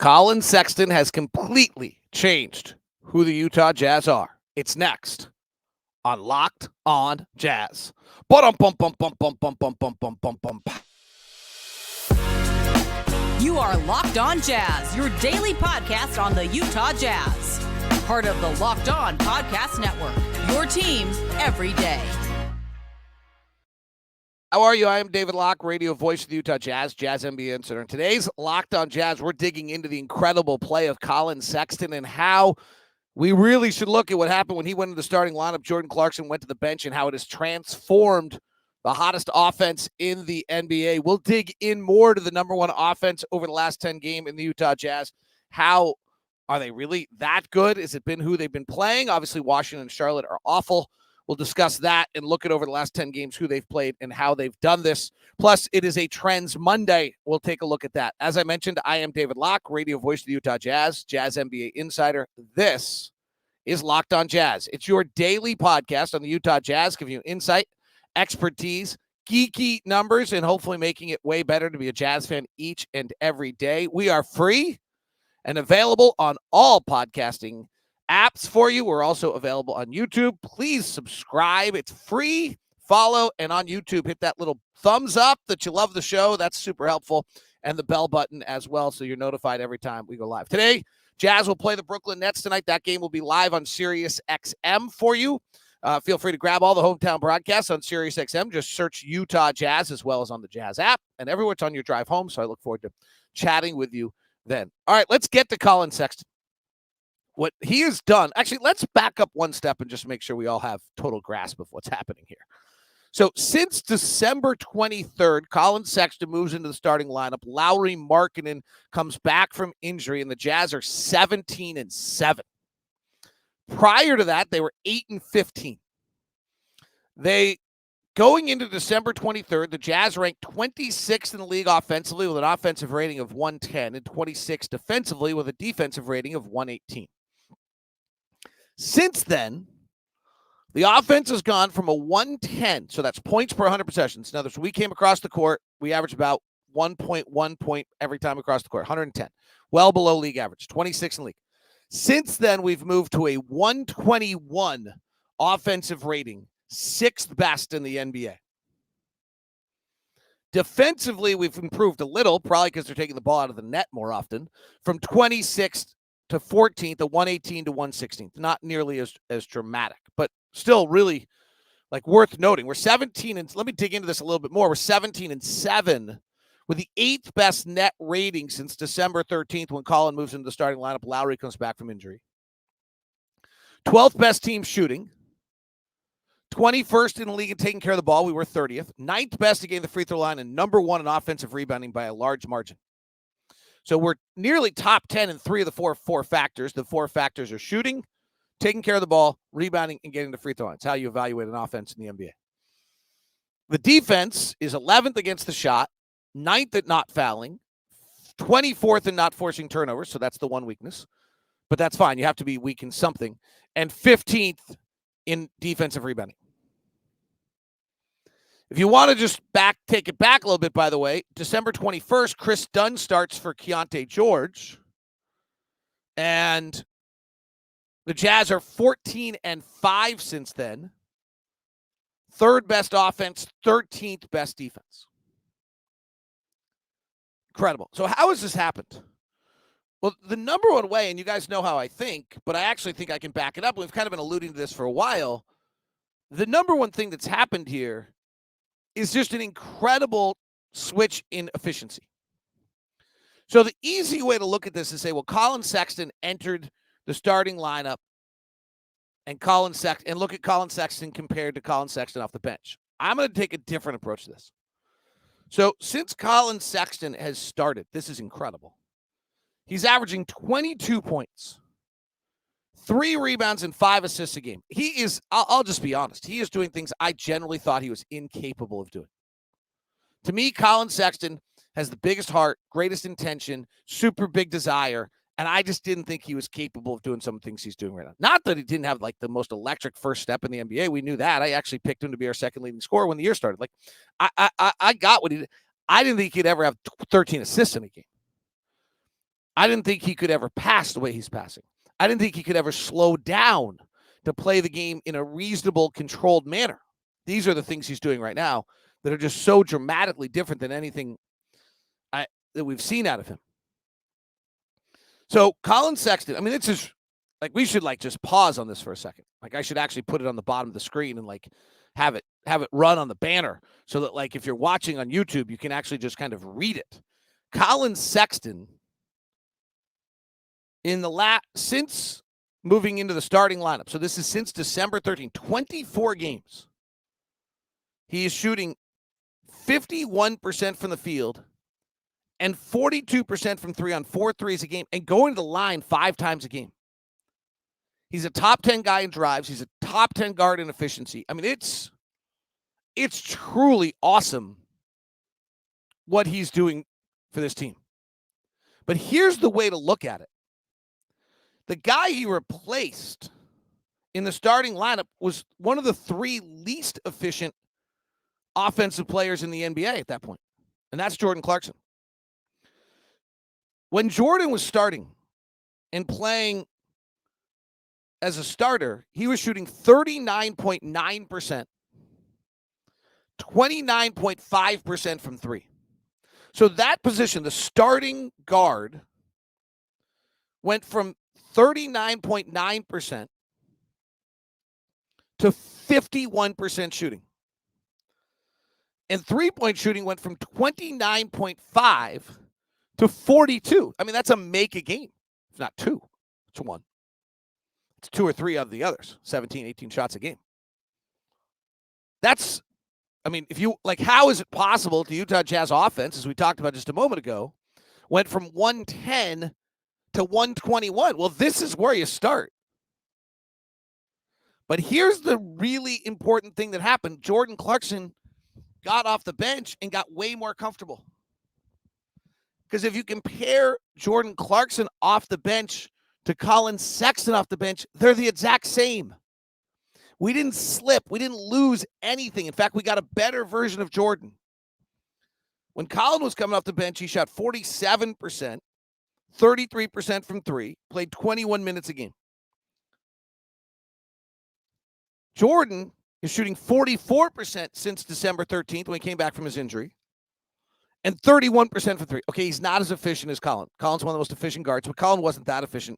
Collin Sexton has completely changed who the Utah Jazz are. It's next on Locked On Jazz. You are Locked On Jazz, your daily podcast on the Utah Jazz. Part of the Locked On Podcast Network, your team every day. How are you? I am David Locke, radio voice of the Utah Jazz, Jazz NBA Insider. In today's Locked On Jazz, we're digging into the incredible play of Collin Sexton and how we really should look at what happened when he went into the starting lineup. Jordan Clarkson went to the bench and how it has transformed the hottest offense in the NBA. We'll dig in more to the number one offense over the last 10 games in the Utah Jazz. How are they really that good? Has it been who they've been playing? Obviously, Washington and Charlotte are awful. We'll discuss that and look at over the last 10 games who they've played and how they've done this. Plus, it is a Trends Monday. We'll take a look at that. As I mentioned, I am David Locke, radio voice of the Utah Jazz, Jazz NBA Insider. This is Locked On Jazz. It's your daily podcast on the Utah Jazz, giving you insight, expertise, geeky numbers, and hopefully making it way better to be a Jazz fan each and every day. We are free and available on all podcasting apps for you. We're also available on YouTube. Please subscribe. It's free. Follow, and on YouTube, hit that little thumbs up that you love the show. That's super helpful. And the bell button as well, so you're notified every time we go live. Today, Jazz will play the Brooklyn Nets tonight. That game will be live on Sirius XM for you. Feel free to grab all the hometown broadcasts on Sirius XM. Just search Utah Jazz as well as on the Jazz app and everywhere. It's on your drive home, so I look forward to chatting with you then. All right, let's get to Collin Sexton. What he has done, actually, let's back up one step and just make sure we all have total grasp of what's happening here. So since December 23rd, Collin Sexton moves into the starting lineup. Lauri Markkanen comes back from injury, and the Jazz are 17-7. Prior to that, they were 8-15. Going into December 23rd, the Jazz ranked 26th in the league offensively with an offensive rating of 110 and 26th defensively with a defensive rating of 118. Since then, the offense has gone from a 110, so that's points per 100 possessions. Now, we came across the court, we averaged about 1.1 point every time across the court, 110. Well below league average, 26 in the league. Since then, we've moved to a 121 offensive rating, sixth best in the NBA. Defensively, we've improved a little, probably because they're taking the ball out of the net more often, from 26th to 14th, to 118 to 116th. Not nearly as dramatic, but still really worth noting. We're 17, and let me dig into this a little bit more. We're 17-7 with the eighth best net rating since December 13th when Collin moves into the starting lineup. Lauri comes back from injury. 12th best team shooting. 21st in the league in taking care of the ball. We were 30th. 9th best against the free throw line, and number one in offensive rebounding by a large margin. So we're nearly top 10 in three of the four factors. The four factors are shooting, taking care of the ball, rebounding, and getting the free throw line. It's how you evaluate an offense in the NBA. The defense is 11th against the shot, 9th at not fouling, 24th in not forcing turnovers, so that's the one weakness. But that's fine. You have to be weak in something. And 15th in defensive rebounding. If you want to just take it back a little bit, by the way, December 21st, Chris Dunn starts for Keontae George. And the Jazz are 14-5 since then. Third best offense, 13th best defense. Incredible. So how has this happened? Well, the number one way, and you guys know how I think, but I actually think I can back it up. We've kind of been alluding to this for a while. The number one thing that's happened here is just an incredible switch in efficiency. So the easy way to look at this is say, well, Collin Sexton entered the starting lineup and look at Collin Sexton compared to Collin Sexton off the bench. I'm going to take a different approach to this. So since Collin Sexton has started, this is incredible. He's averaging 22 points, 3 rebounds, and 5 assists a game. He is, I'll just be honest, he is doing things I generally thought he was incapable of doing. To me, Collin Sexton has the biggest heart, greatest intention, super big desire, and I just didn't think he was capable of doing some things he's doing right now. Not that he didn't have the most electric first step in the NBA. We knew that. I actually picked him to be our second leading scorer when the year started. I got what he did. I didn't think he'd ever have 13 assists in a game. I didn't think he could ever pass the way he's passing. I didn't think he could ever slow down to play the game in a reasonable, controlled manner. These are the things he's doing right now that are just so dramatically different than anything that we've seen out of him. So Colin Sexton, I mean, it's just like we should just pause on this for a second. Like I should actually put it on the bottom of the screen and have it run on the banner so that if you're watching on YouTube, you can actually just kind of read it. Colin Sexton since moving into the starting lineup. So this is since December 13th, 24 games. He is shooting 51% from the field and 42% from three on 4 threes a game and going to the line 5 times a game. He's a top 10 guy in drives. He's a top 10 guard in efficiency. I mean, it's truly awesome what he's doing for this team. But here's the way to look at it. The guy he replaced in the starting lineup was one of the 3 least efficient offensive players in the NBA at that point, and that's Jordan Clarkson. When Jordan was starting and playing as a starter, he was shooting 39.9%, 29.5% from 3. So that position, the starting guard, went from 39.9% to 51% shooting. And three-point shooting went from 29.5 to 42. I mean, that's a make a game. It's not 2. It's 1. It's 2 or 3 of the others. 17, 18 shots a game. That's, I mean, if you, how is it possible the Utah Jazz offense, as we talked about just a moment ago, went from 110 to 121? Well, this is where you start. But here's the really important thing that happened. Jordan Clarkson got off the bench and got way more comfortable. Because if you compare Jordan Clarkson off the bench to Colin Sexton off the bench, they're the exact same. We didn't slip. We didn't lose anything. In fact, we got a better version of Jordan. When Colin was coming off the bench, he shot 47%, 33% from 3, played 21 minutes a game. Jordan is shooting 44% since December 13th when he came back from his injury, and 31% from 3. Okay, he's not as efficient as Colin. Colin's one of the most efficient guards, but Colin wasn't that efficient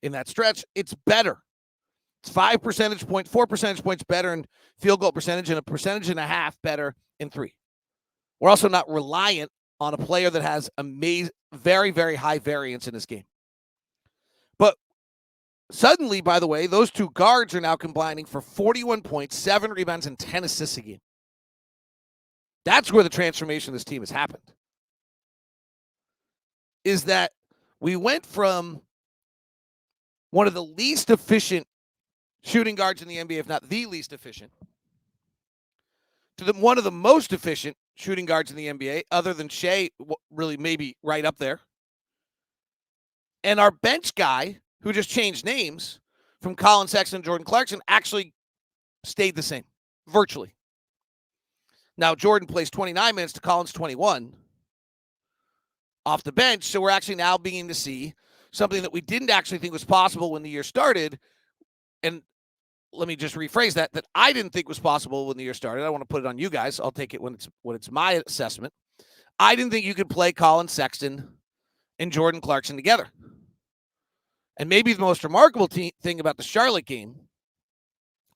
in that stretch. It's better. It's 4 percentage points better in field goal percentage and 1.5 percentage better in 3. We're also not reliant on a player that has very, very high variance in his game. But suddenly, by the way, those 2 guards are now combining for 41 points, 7 rebounds, and 10 assists a game. That's where the transformation of this team has happened. Is that we went from one of the least efficient shooting guards in the NBA, if not the least efficient, to one of the most efficient shooting guards in the NBA, other than Shea, really maybe right up there. And our bench guy, who just changed names from Colin Sexton and Jordan Clarkson, actually stayed the same, virtually. Now, Jordan plays 29 minutes to Colin's 21 off the bench, so we're actually now beginning to see something that we didn't actually think was possible when the year started. And let me just rephrase that I didn't think was possible when the year started. I want to put it on you guys. I'll take it when it's my assessment. I didn't think you could play Colin Sexton and Jordan Clarkson together. And maybe the most remarkable thing about the Charlotte game,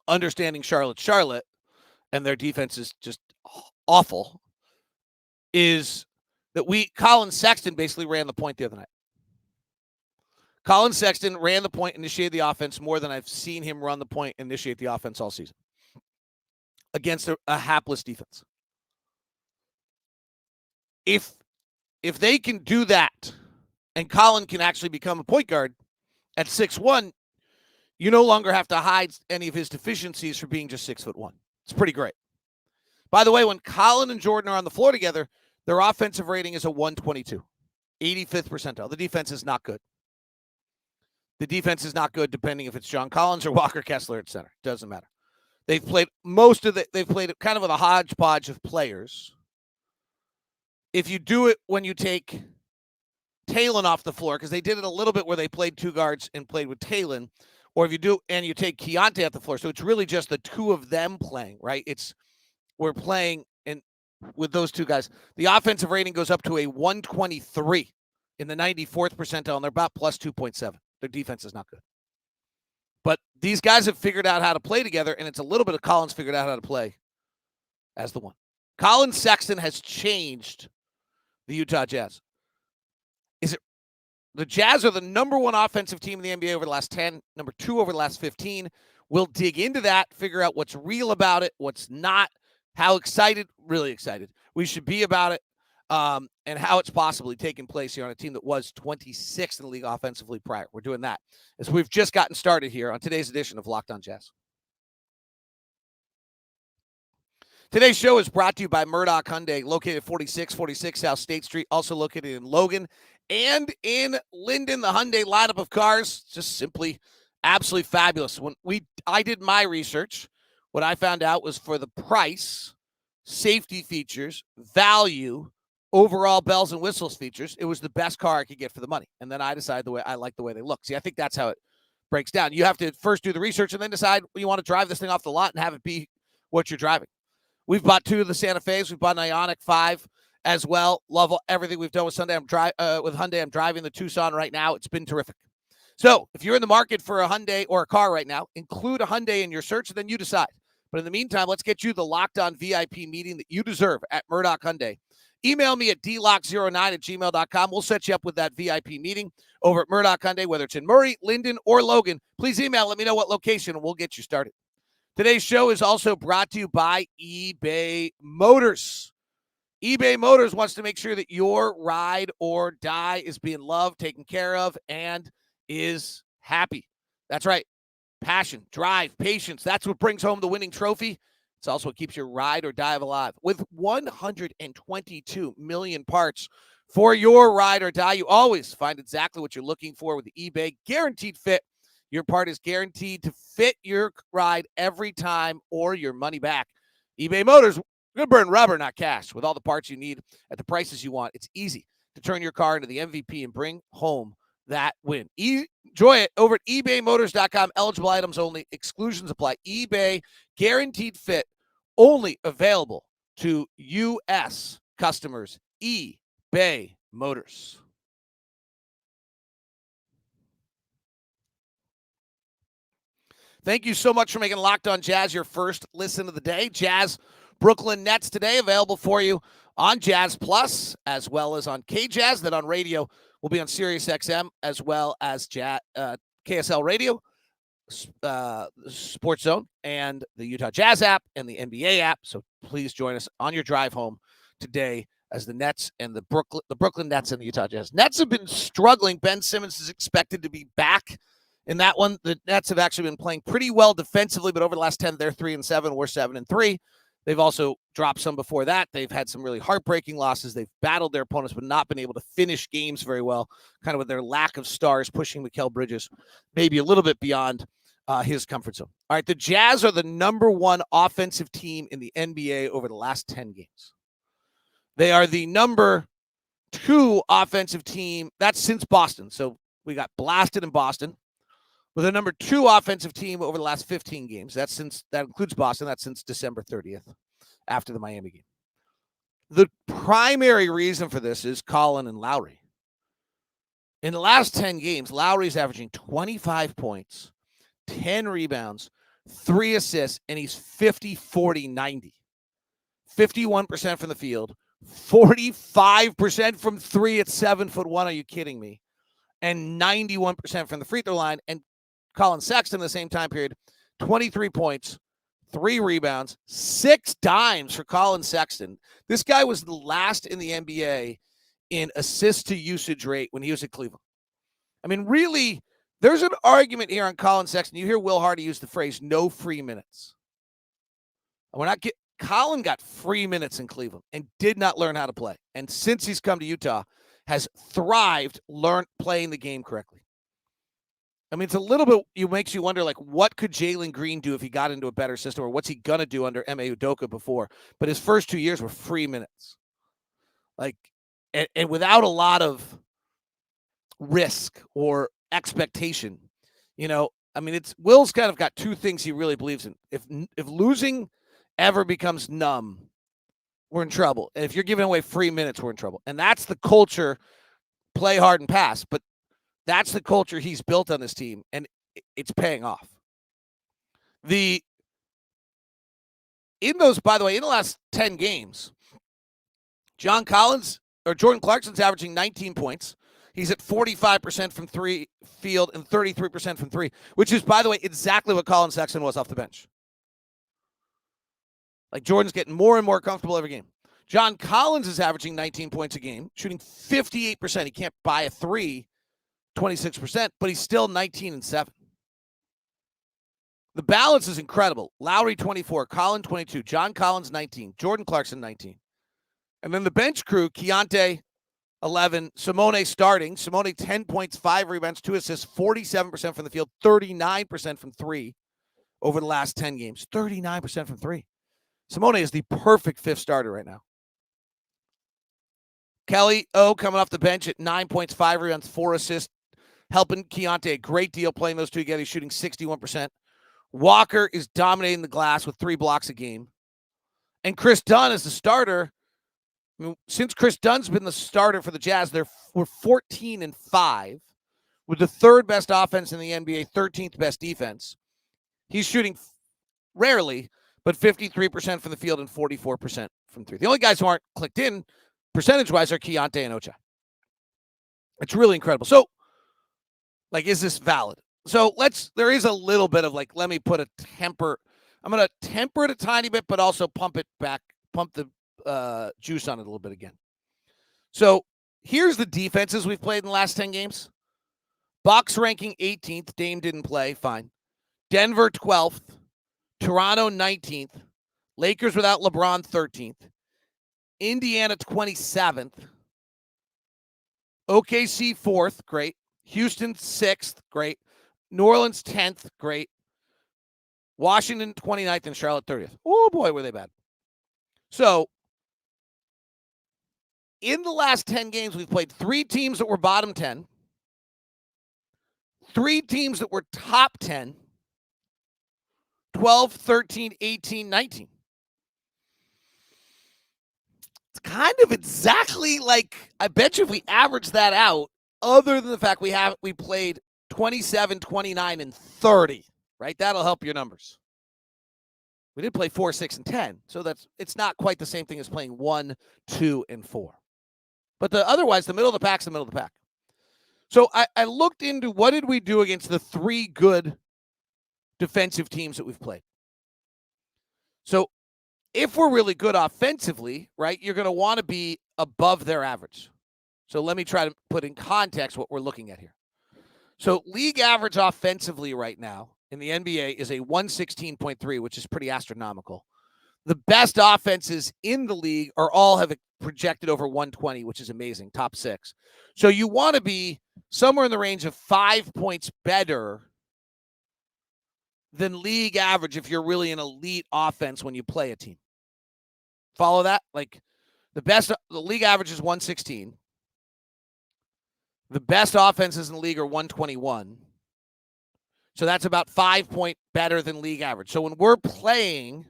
understanding Charlotte, and their defense is just awful, is that Colin Sexton basically ran the point the other night. Colin Sexton ran the point, initiated the offense more than I've seen him run the point, initiate the offense all season against a hapless defense. If they can do that and Colin can actually become a point guard at 6'1", you no longer have to hide any of his deficiencies for being just 6'1". It's pretty great. By the way, when Colin and Jordan are on the floor together, their offensive rating is a 122, 85th percentile. The defense is not good. The defense is not good depending if it's John Collins or Walker Kessler at center. Doesn't matter. They've played they've played kind of with a hodgepodge of players. If you do it when you take Talon off the floor, because they did it a little bit where they played two guards and played with Talon, or if you do and you take Keontae off the floor, so it's really just the two of them playing, right? We're playing and with those two guys. The offensive rating goes up to a 123 in the 94th percentile, and they're about plus 2.7. Their defense is not good. But these guys have figured out how to play together, and it's a little bit of Colin's figured out how to play as the one. Colin Sexton has changed the Utah Jazz. The Jazz are the number one offensive team in the NBA over the last 10, number 2 over the last 15. We'll dig into that, figure out what's real about it, what's not, how excited, really excited we should be about it, and how it's possibly taking place here on a team that was 26th in the league offensively prior. We're doing that as we've just gotten started here on today's edition of Locked On Jazz. Today's show is brought to you by Murdoch Hyundai, located at 4646 South State Street, also located in Logan and in Linden. The Hyundai lineup of cars, just simply absolutely fabulous. When I did my research, what I found out was for the price, safety features, value, overall bells and whistles features, it was the best car I could get for the money. And then I decided I like the way they look. See, I think that's how it breaks down. You have to first do the research and then decide you want to drive this thing off the lot and have it be what you're driving. We've bought 2 of the Santa Fe's. We've bought an Ioniq 5 as well. Love everything we've done with Hyundai. I'm driving the Tucson right now. It's been terrific. So if you're in the market for a Hyundai or a car right now, include a Hyundai in your search, and then you decide. But in the meantime, let's get you the Locked On VIP meeting that you deserve at Murdoch Hyundai. Email me at dlock09@gmail.com. We'll set you up with that VIP meeting over at Murdoch Hyundai, whether it's in Murray, Linden, or Logan. Please email. Let me know what location, and we'll get you started. Today's show is also brought to you by eBay Motors. eBay Motors wants to make sure that your ride or die is being loved, taken care of, and is happy. That's right. Passion, drive, patience. That's what brings home the winning trophy. It's also what keeps your ride or die alive. With 122 million parts for your ride or die, you always find exactly what you're looking for with the eBay Guaranteed Fit. Your part is guaranteed to fit your ride every time or your money back. eBay Motors, going to burn rubber, not cash. With all the parts you need at the prices you want, it's easy to turn your car into the MVP and bring home that win. Enjoy it over at ebaymotors.com. Eligible items only. Exclusions apply. eBay Guaranteed Fit, only available to U.S. customers. eBay Motors. Thank you so much for making Locked On Jazz your first listen of the day. Jazz Brooklyn Nets today, available for you on Jazz Plus, as well as on KJazz. Then on radio, will be on Sirius XM, as well as KSL Radio, Sports Zone, and the Utah Jazz app and the NBA app. So please join us on your drive home today as the Nets and the Brooklyn Nets and the Utah Jazz. Nets have been struggling. Ben Simmons is expected to be back. In that one, the Nets have actually been playing pretty well defensively, but over the last 10, they're 3-7. We're 7-3. They've also dropped some before that. They've had some really heartbreaking losses. They've battled their opponents, but not been able to finish games very well, kind of with their lack of stars pushing Mikal Bridges maybe a little bit beyond his comfort zone. All right, the Jazz are the number one offensive team in the NBA over the last 10 games. They are the number 2 offensive team. That's since Boston. So we got blasted in Boston. With a number 2 offensive team over the last 15 games. That includes Boston. That's since December 30th, after the Miami game. The primary reason for this is Collin and Lowry. In the last 10 games, Lowry's averaging 25 points, 10 rebounds, 3 assists, and he's 50-40-90. 51% from the field, 45% from 3 at 7'1". Are you kidding me? And 91% from the free throw line. And Colin Sexton in the same time period, 23 points, 3 rebounds, 6 dimes for Colin Sexton. This guy was the last in the NBA in assist to usage rate when he was at Cleveland. I mean, really, there's an argument here on Colin Sexton. You hear Will Hardy use the phrase no free minutes. Colin got free minutes in Cleveland and did not learn how to play. And since he's come to Utah, has thrived, learned playing the game correctly. I mean, it's a little bit, it makes you wonder, like, what could Jalen Green do if he got into a better system, or what's he going to do under Ime Udoka before? But his first 2 years were free minutes. Like, and without a lot of risk or expectation. I mean, Will's kind of got two things he really believes in. If losing ever becomes numb, we're in trouble. And if you're giving away free minutes, we're in trouble. And that's the culture, play hard and pass. But that's the culture he's built on this team, and it's paying off. In the last 10 games, Jordan Clarkson's averaging 19 points. He's at 45% from three field and 33% from three, which is, by the way, exactly what Colin Sexton was off the bench. Like, Jordan's getting more and more comfortable every game. John Collins is averaging 19 points a game, shooting 58%. He can't buy a three, 26%, but he's still 19-7. The balance is incredible. Lowry, 24. Colin, 22. John Collins, 19. Jordan Clarkson, 19. And then the bench crew, Keontae, 11. Simone starting. Simone, 10 points, 5 rebounds, 2 assists, 47% from the field, 39% from three over the last 10 games. 39% from three. Simone is the perfect fifth starter right now. Kelly O coming off the bench at 9 points, 5 rebounds, 4 assists, helping Keontae a great deal playing those two together. He's shooting 61%. Walker is dominating the glass with 3 blocks a game. And Chris Dunn is the starter. I mean, since Chris Dunn's been the starter for the Jazz, we're 14-5 with the third best offense in the NBA, 13th best defense. He's shooting rarely, but 53% from the field and 44% from three. The only guys who aren't clicked in percentage-wise are Keontae and Ocha. It's really incredible. So, is this valid? So there is a little bit of let me put a temper. I'm going to temper it a tiny bit, but also pump it back, pump the juice on it a little bit again. So here's the defenses we've played in the last 10 games. Bucks ranking 18th. Dame didn't play. Fine. Denver 12th. Toronto 19th. Lakers without LeBron 13th. Indiana 27th. OKC 4th. Great. Houston 6th. Great. New Orleans 10th. Great. Washington 29th and Charlotte 30th. Oh, boy, were they bad. So, in the last 10 games, we've played 3 teams that were bottom 10, 3 teams that were top 10, 12, 13, 18, 19. It's kind of exactly I bet you if we average that out, other than the fact we played 27, 29, and 30, right? That'll help your numbers. We did play 4, 6, and 10, so it's not quite the same thing as playing 1, 2, and 4. But otherwise, the middle of the pack's the middle of the pack. So I looked into what did we do against the 3 good defensive teams that we've played. So if we're really good offensively, right, you're going to want to be above their average. So let me try to put in context what we're looking at here. So league average offensively right now in the NBA is a 116.3, which is pretty astronomical. The best offenses in the league all have projected over 120, which is amazing, top 6. So you want to be somewhere in the range of 5 points better than league average if you're really an elite offense when you play a team. Follow that? The league average is 116. The best offenses in the league are 121. So that's about 5 point better than league average. So when we're playing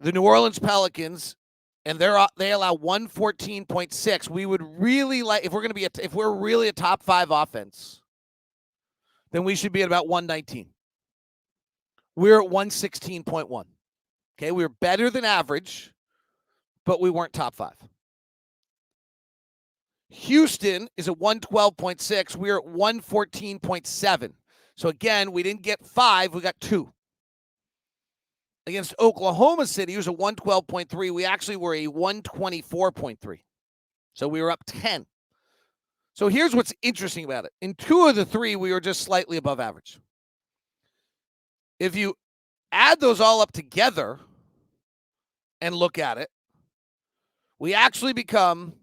the New Orleans Pelicans and they allow 114.6, we would really if we're really a top 5 offense, then we should be at about 119. We're at 116.1. Okay, we were better than average, but we weren't top 5. Houston is at 112.6. We're at 114.7. So again, we didn't get 5, we got 2. Against Oklahoma City, who's a 112.3, we actually were a 124.3. So we were up 10. So here's what's interesting about it. In 2 of the 3, we were just slightly above average. If you add those all up together and look at it, we actually become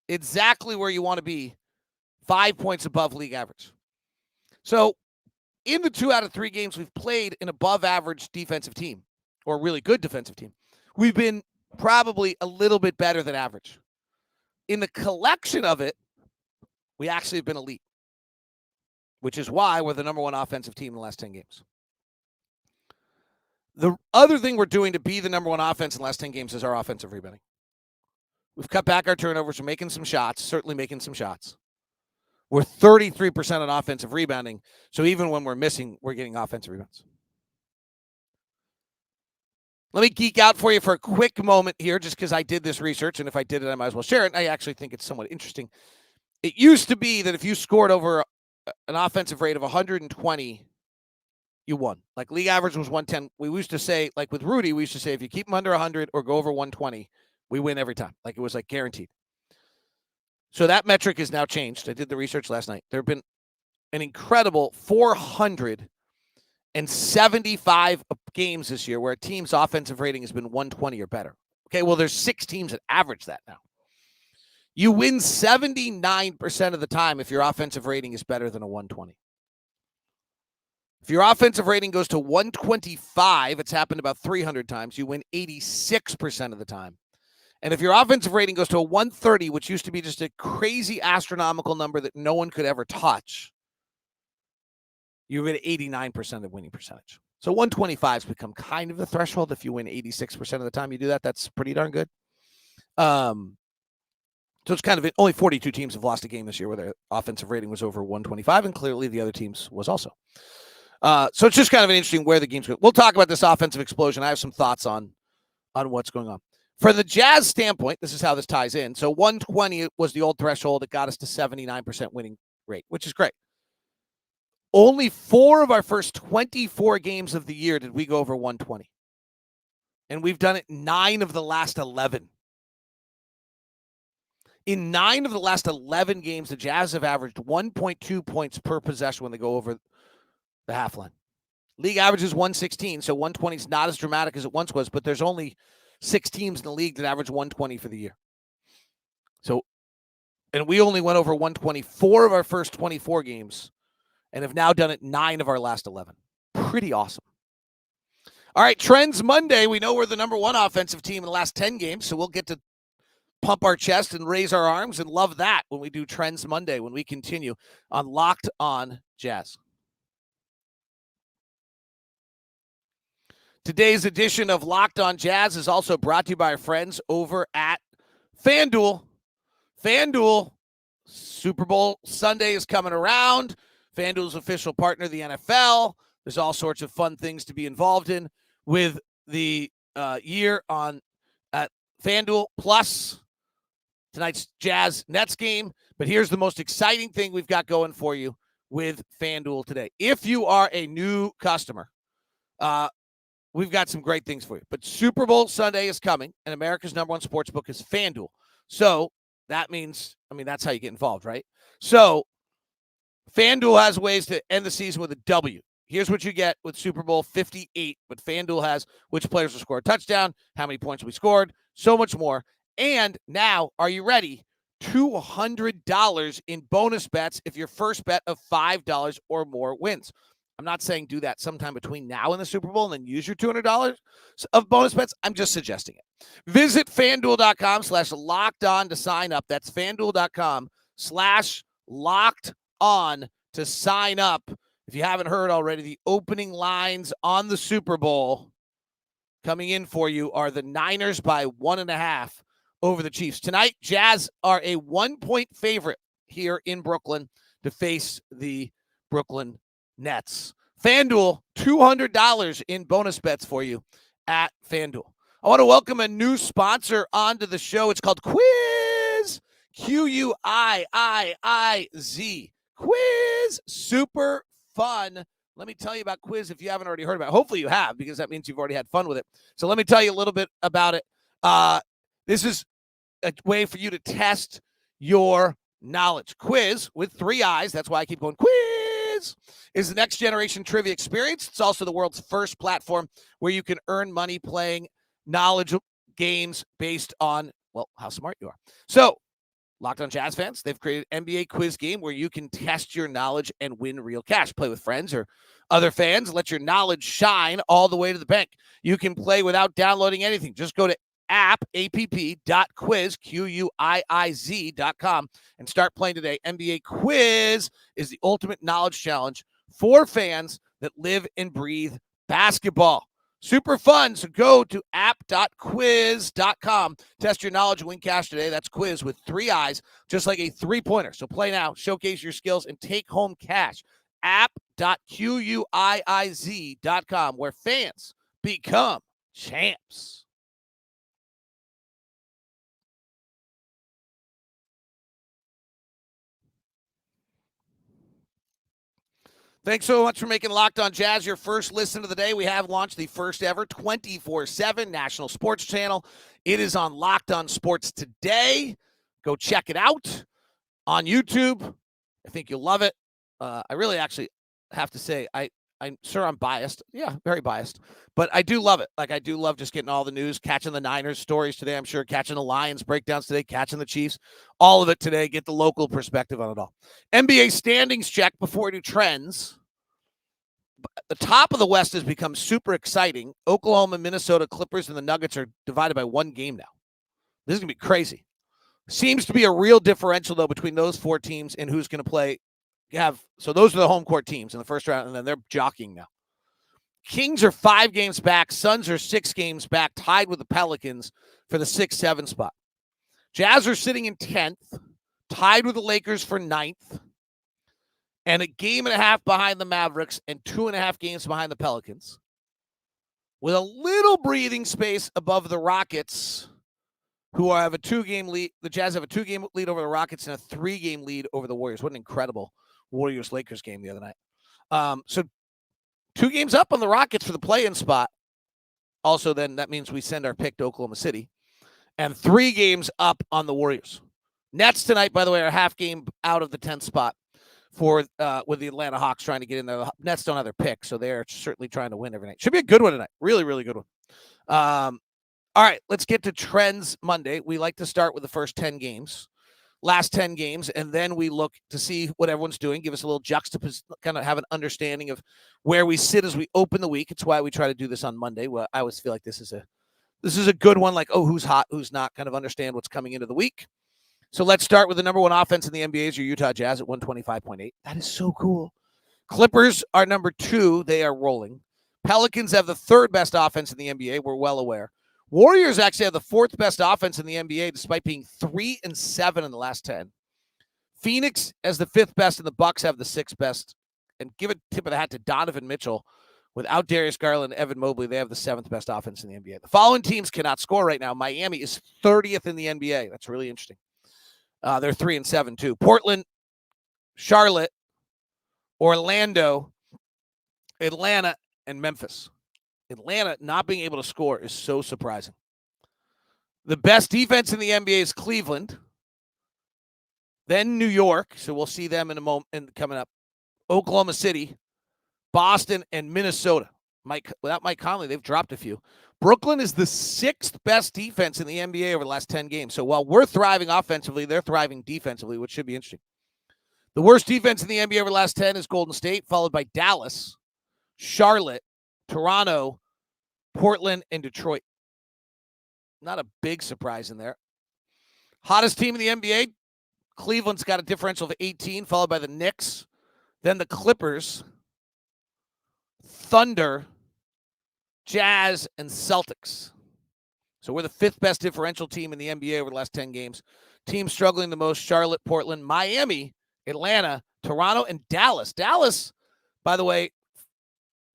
exactly where you want to be, 5 points above league average. So in the 2 out of 3 games we've played an above average defensive team or a really good defensive team, we've been probably a little bit better than average. In the collection of it, We actually have been elite, which is why we're the number one offensive team in the last 10 games. The other thing we're doing to be the number one offense in the last 10 games is our offensive rebounding. We've cut back our turnovers. We're making some shots, certainly making some shots. We're 33% on offensive rebounding. So even when we're missing, we're getting offensive rebounds. Let me geek out for you for a quick moment here, just because I did this research, and if I did it, I might as well share it. I actually think it's somewhat interesting. It used to be that if you scored over an offensive rate of 120, you won. Like league average was 110. We used to say, like with Rudy, we used to say if you keep him under 100 or go over 120, we win every time. Like it was like guaranteed. So that metric is now changed. I did the research last night. There have been an incredible 475 games this year where a team's offensive rating has been 120 or better. Okay, well, there's 6 teams that average that now. You win 79% of the time if your offensive rating is better than a 120. If your offensive rating goes to 125, it's happened about 300 times, you win 86% of the time. And if your offensive rating goes to a 130, which used to be just a crazy astronomical number that no one could ever touch, you get 89% of winning percentage. So 125 has become kind of the threshold. If you win 86% of the time you do that, that's pretty darn good. So it's kind of only 42 teams have lost a game this year where their offensive rating was over 125, and clearly the other teams was also. So it's just kind of an interesting where the game's going. We'll talk about this offensive explosion. I have some thoughts on what's going on. For the Jazz standpoint, this is how this ties in. So 120 was the old threshold. It got us to 79% winning rate, which is great. Only 4 of our first 24 games of the year did we go over 120. And we've done it 9 of the last 11. In 9 of the last 11 games, the Jazz have averaged 1.2 points per possession when they go over the half line. League average is 116, so 120 is not as dramatic as it once was, but there's only 6 teams in the league that average 120 for the year. So, and we only went over 124 of our first 24 games and have now done it 9 of our last 11. Pretty awesome. All right, Trends Monday. We know we're the number one offensive team in the last 10 games, so we'll get to pump our chest and raise our arms and love that when we do Trends Monday, when we continue on Locked On Jazz. Today's edition of Locked On Jazz is also brought to you by our friends over at FanDuel. FanDuel, Super Bowl Sunday is coming around. FanDuel's official partner of the NFL. There's all sorts of fun things to be involved in with the year on at FanDuel. Plus, tonight's Jazz Nets game. But here's the most exciting thing we've got going for you with FanDuel today. If you are a new customer, we've got some great things for you. But Super Bowl Sunday is coming, and America's number one sports book is FanDuel. So that means, that's how you get involved, right? So FanDuel has ways to end the season with a W. Here's what you get with Super Bowl 58, but FanDuel has which players will score a touchdown, how many points we scored, so much more. And now, are you ready? $200 in bonus bets if your first bet of $5 or more wins. I'm not saying do that sometime between now and the Super Bowl and then use your $200 of bonus bets. I'm just suggesting it. Visit FanDuel.com/LockedOn to sign up. That's FanDuel.com/LockedOn to sign up. If you haven't heard already, the opening lines on the Super Bowl coming in for you are the Niners by 1.5 over the Chiefs. Tonight, Jazz are a 1-point favorite here in Brooklyn to face the Brooklyn Nets. FanDuel, $200 in bonus bets for you at FanDuel. I want to welcome a new sponsor onto the show. It's called Quiz. Quiiiz. Quiz. Super fun. Let me tell you about Quiz if you haven't already heard about it. Hopefully you have, because that means you've already had fun with it. So let me tell you a little bit about it. This is a way for you to test your knowledge. Quiz with 3 eyes. That's why I keep going Quiz. Is the next generation trivia experience. It's also the world's first platform where you can earn money playing knowledge games based on, well, how smart you are. So, Locked On Jazz fans, they've created an NBA quiz game where you can test your knowledge and win real cash. Play with friends or other fans. Let your knowledge shine all the way to the bank. You can play without downloading anything. Just go to app.quiz, Quiz.com, and start playing today. NBA Quiz is the ultimate knowledge challenge for fans that live and breathe basketball. Super fun. So go to app.quiz.com. Test your knowledge and win cash today. That's quiz with 3 eyes, just like a 3-pointer. So play now, showcase your skills, and take home cash. App.quiz.com, where fans become champs. Thanks so much for making Locked On Jazz your first listen of the day. We have launched the first ever 24/7 national sports channel. It is on Locked On Sports Today. Go check it out on YouTube. I think you'll love it. I really actually have to say, I'm sure I'm biased. Yeah, very biased. But I do love it. Like, I do love just getting all the news, catching the Niners stories today, I'm sure, catching the Lions breakdowns today, catching the Chiefs, all of it today. Get the local perspective on it all. NBA standings check before we do trends. The top of the West has become super exciting. Oklahoma, Minnesota, Clippers, and the Nuggets are divided by 1 game now. This is going to be crazy. Seems to be a real differential, though, between those 4 teams and who's going to play. So those are the home court teams in the first round, and then they're jockeying now. Kings are 5 games back. Suns are 6 games back, tied with the Pelicans for the 6-7 spot. Jazz are sitting in 10th, tied with the Lakers for 9th, and a game and a half behind the Mavericks and 2.5 games behind the Pelicans, with a little breathing space above the Rockets, who have a 2-game lead. The Jazz have a 2-game lead over the Rockets and a 3-game lead over the Warriors. What an incredible Warriors-Lakers game the other night. So 2 games up on the Rockets for the play-in spot. Also, then that means we send our pick to Oklahoma City. And 3 games up on the Warriors. Nets tonight, by the way, are a half game out of the 10th spot for with the Atlanta Hawks trying to get in there. The Nets don't have their pick, so they're certainly trying to win every night. Should be a good one tonight. Really, really good one. All right, let's get to Trends Monday. We like to start with the first 10 games, last 10 games, and then we look to see what everyone's doing, give us a little juxtaposition, kind of have an understanding of where we sit as we open the week. It's why we try to do this on Monday. Well, I always feel like this is a good one, like, oh, who's hot, who's not, kind of understand what's coming into the week. So let's start with the number 1 offense in the NBA is your Utah Jazz at 125.8. That is so cool. Clippers are number 2. They are rolling. Pelicans have the 3rd best offense in the NBA. We're well aware. Warriors actually have the 4th best offense in the NBA, despite being 3-7 in the last 10. Phoenix has the 5th best, and the Bucks have the 6th best. And give a tip of the hat to Donovan Mitchell. Without Darius Garland and Evan Mobley, they have the 7th best offense in the NBA. The following teams cannot score right now. Miami is 30th in the NBA. That's really interesting. They're 3-7 too. Portland, Charlotte, Orlando, Atlanta, and Memphis. Atlanta not being able to score is so surprising. The best defense in the NBA is Cleveland. Then New York. So we'll see them in a moment coming up. Oklahoma City, Boston, and Minnesota. Without Mike Conley, they've dropped a few. Brooklyn is the 6th best defense in the NBA over the last 10 games. So while we're thriving offensively, they're thriving defensively, which should be interesting. The worst defense in the NBA over the last 10 is Golden State, followed by Dallas, Charlotte, Toronto, Portland, and Detroit. Not a big surprise in there. Hottest team in the NBA, Cleveland's got a differential of 18, followed by the Knicks, then the Clippers, Thunder, Jazz, and Celtics. So we're the 5th best differential team in the NBA over the last 10 games. Teams struggling the most, Charlotte, Portland, Miami, Atlanta, Toronto, and Dallas. Dallas, by the way,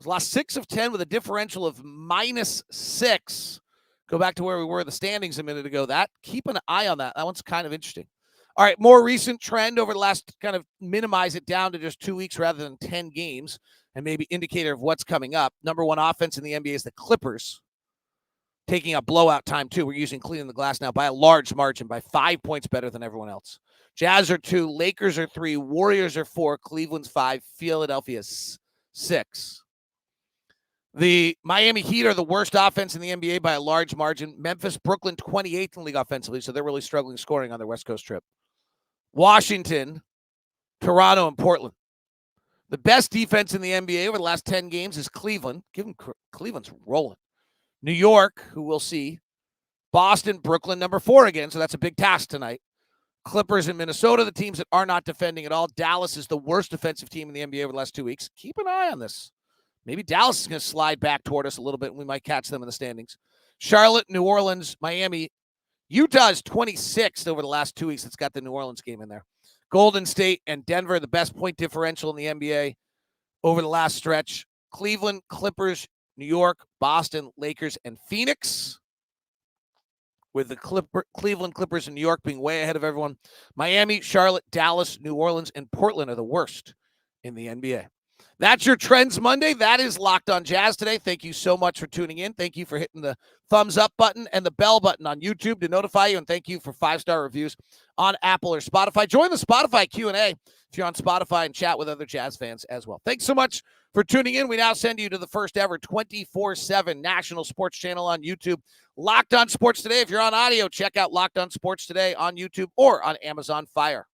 lost 6 of 10 with a differential of -6. Go back to where we were in the standings a minute ago. Keep an eye on that. That one's kind of interesting. All right, more recent trend over the last, kind of minimize it down to just 2 weeks rather than 10 games, and maybe indicator of what's coming up. Number 1 offense in the NBA is the Clippers, taking a blowout time too. We're using cleaning the glass now by a large margin, by 5 points better than everyone else. Jazz are 2, Lakers are 3, Warriors are 4, Cleveland's 5, Philadelphia's 6. The Miami Heat are the worst offense in the NBA by a large margin. Memphis, Brooklyn, 28th in the league offensively, so they're really struggling scoring on their West Coast trip. Washington, Toronto, and Portland. The best defense in the NBA over the last 10 games is Cleveland. Cleveland's rolling. New York, who we'll see, Boston, Brooklyn, number 4 again, so that's a big task tonight. Clippers and Minnesota, the teams that are not defending at all. Dallas is the worst defensive team in the NBA over the last 2 weeks. Keep an eye on this. Maybe Dallas is going to slide back toward us a little bit, and we might catch them in the standings. Charlotte, New Orleans, Miami. Utah's 26th over the last 2 weeks. It's got the New Orleans game in there. Golden State and Denver, the best point differential in the NBA over the last stretch. Cleveland, Clippers, New York, Boston, Lakers, and Phoenix, with the Cleveland Clippers and New York being way ahead of everyone. Miami, Charlotte, Dallas, New Orleans, and Portland are the worst in the NBA. That's your Trends Monday. That is Locked on Jazz today. Thank you so much for tuning in. Thank you for hitting the thumbs up button and the bell button on YouTube to notify you. And thank you for 5-star reviews on Apple or Spotify. Join the Spotify Q&A if you're on Spotify and chat with other Jazz fans as well. Thanks so much for tuning in. We now send you to the first ever 24/7 national sports channel on YouTube, Locked on Sports Today. If you're on audio, check out Locked on Sports Today on YouTube or on Amazon Fire.